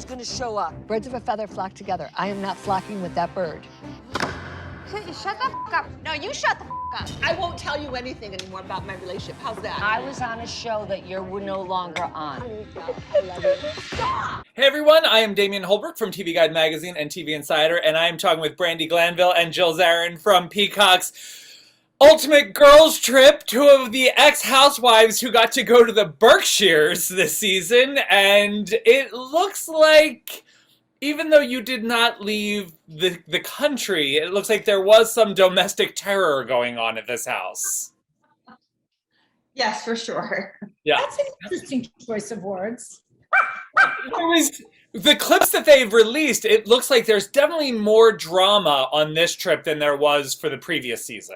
gonna show up. Birds of a feather flock together. I am not flocking with that bird. Shut the f up. No, you shut the f up. I won't tell you anything anymore about my relationship. How's that? I was on a show that you're no longer on. I love you. Stop! Hey everyone, I am Damian Holbrook from TV Guide Magazine and TV Insider, and I am talking with Brandi Glanville and Jill Zarin from Peacock's Ultimate Girls Trip, two of the ex-housewives who got to go to the Berkshires this season, and it looks like, even though you did not leave the country, it looks like there was some domestic terror going on at this house. Yes, for sure. Yeah. That's an interesting choice of words. The clips that they've released, it looks like there's definitely more drama on this trip than there was for the previous season.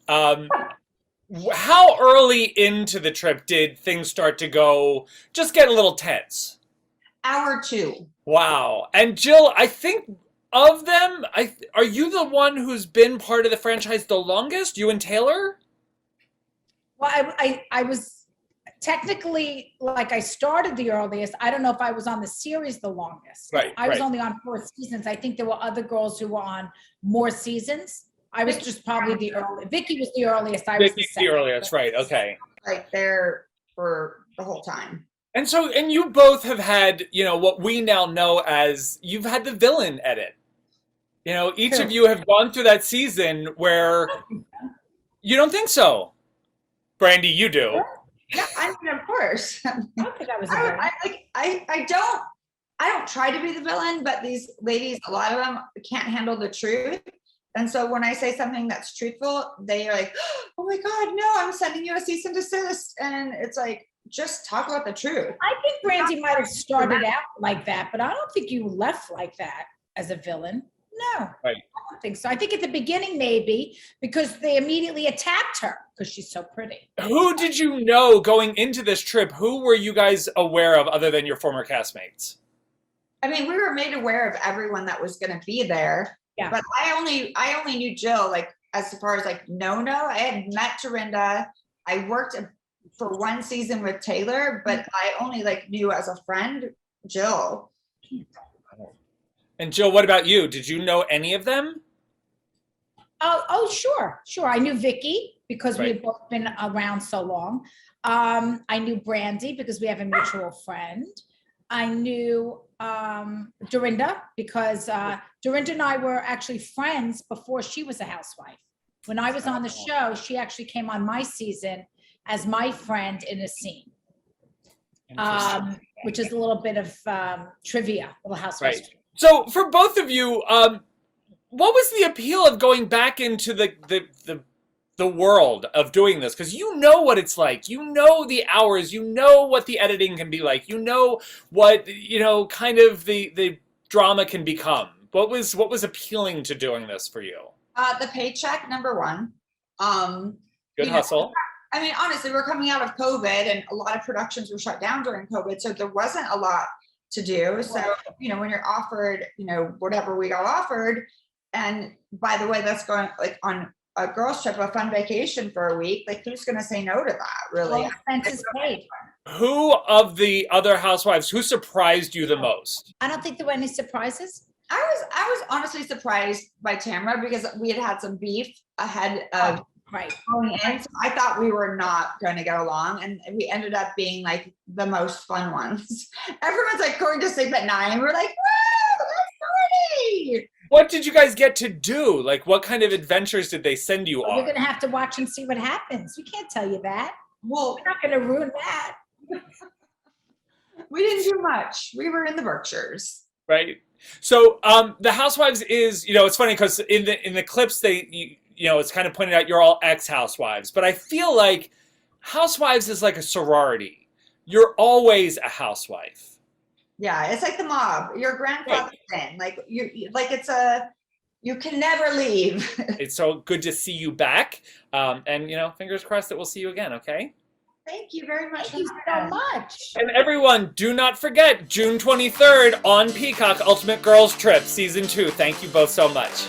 How early into the trip did things start to just get a little tense? Hour 2. Wow. And Jill, I think of them, are you the one who's been part of the franchise the longest? You and Taylor? Well, I was technically, like, I started the earliest. I don't know if I was on the series the longest. Right. I was only on 4 seasons. I think there were other girls who were on more seasons. I was just probably the earliest. Vicky was the earliest. I was Vicky's the earliest, right, okay. Like there for the whole time. And you both have had, what we now know as, you've had the villain edit. Each of you have gone through that season where you don't think so. Brandi, you do. Yeah, I mean, of course. I don't think I was a villain. I don't try to be the villain, but these ladies, a lot of them can't handle the truth. And so when I say something that's truthful, they are like, oh my God, no, I'm sending you a cease and desist. And it's like, just talk about the truth. I think Brandi might have started out like that, but I don't think you left like that as a villain. No, Right. I don't think so. I think at the beginning, maybe, because they immediately attacked her because she's so pretty. Who did you know going into this trip? Who were you guys aware of other than your former castmates? I mean, we were made aware of everyone that was going to be there. Yeah. But I only knew Jill, like, as far as like, no. I had met Dorinda. I worked for 1 season with Taylor, but I only knew as a friend, Jill. And Jill, what about you? Did you know any of them? Oh, sure. I knew Vicky because we Right. had both been around so long. I knew Brandi because we have a mutual friend. I knew Dorinda because Dorinda and I were actually friends before she was a housewife. When I was on the show, she actually came on my season as my friend in a scene, which is a little bit of trivia, little housewives. Right. So for both of you, what was the appeal of going back into the world of doing this? Because you know what it's like. You know the hours. You know what the editing can be like. You know what kind of the drama can become. What was appealing to doing this for you? The paycheck, number one. Good hustle. I mean, honestly, we're coming out of COVID and a lot of productions were shut down during COVID. So there wasn't a lot to do. So, when you're offered, whatever we got offered, and by the way, that's going on a girls trip, a fun vacation for a week. Like, who's going to say no to that, really? All expenses paid. Who of the other housewives, who surprised you the most? I don't think there were any surprises. I was honestly surprised by Tamara because we had some beef ahead of going in. So I thought we were not going to get along, and we ended up being like the most fun ones. Everyone's like going to sleep at 9, and we're like, whoa, that's party! What did you guys get to do? Like, what kind of adventures did they send you on? You're going to have to watch and see what happens. We can't tell you that. Well, we're not going to ruin that. We didn't do much. We were in the Berkshires. Right. So the Housewives is, it's funny because in the clips it's kind of pointed out you're all ex-housewives, but I feel like Housewives is like a sorority. You're always a housewife. Yeah, it's like the mob. Your grandfather's in. Like you can never leave. It's so good to see you back. And fingers crossed that we'll see you again, okay? Thank you very much. Thank you so much. And everyone, do not forget, June 23rd on Peacock, Ultimate Girls Trip, Season 2. Thank you both so much.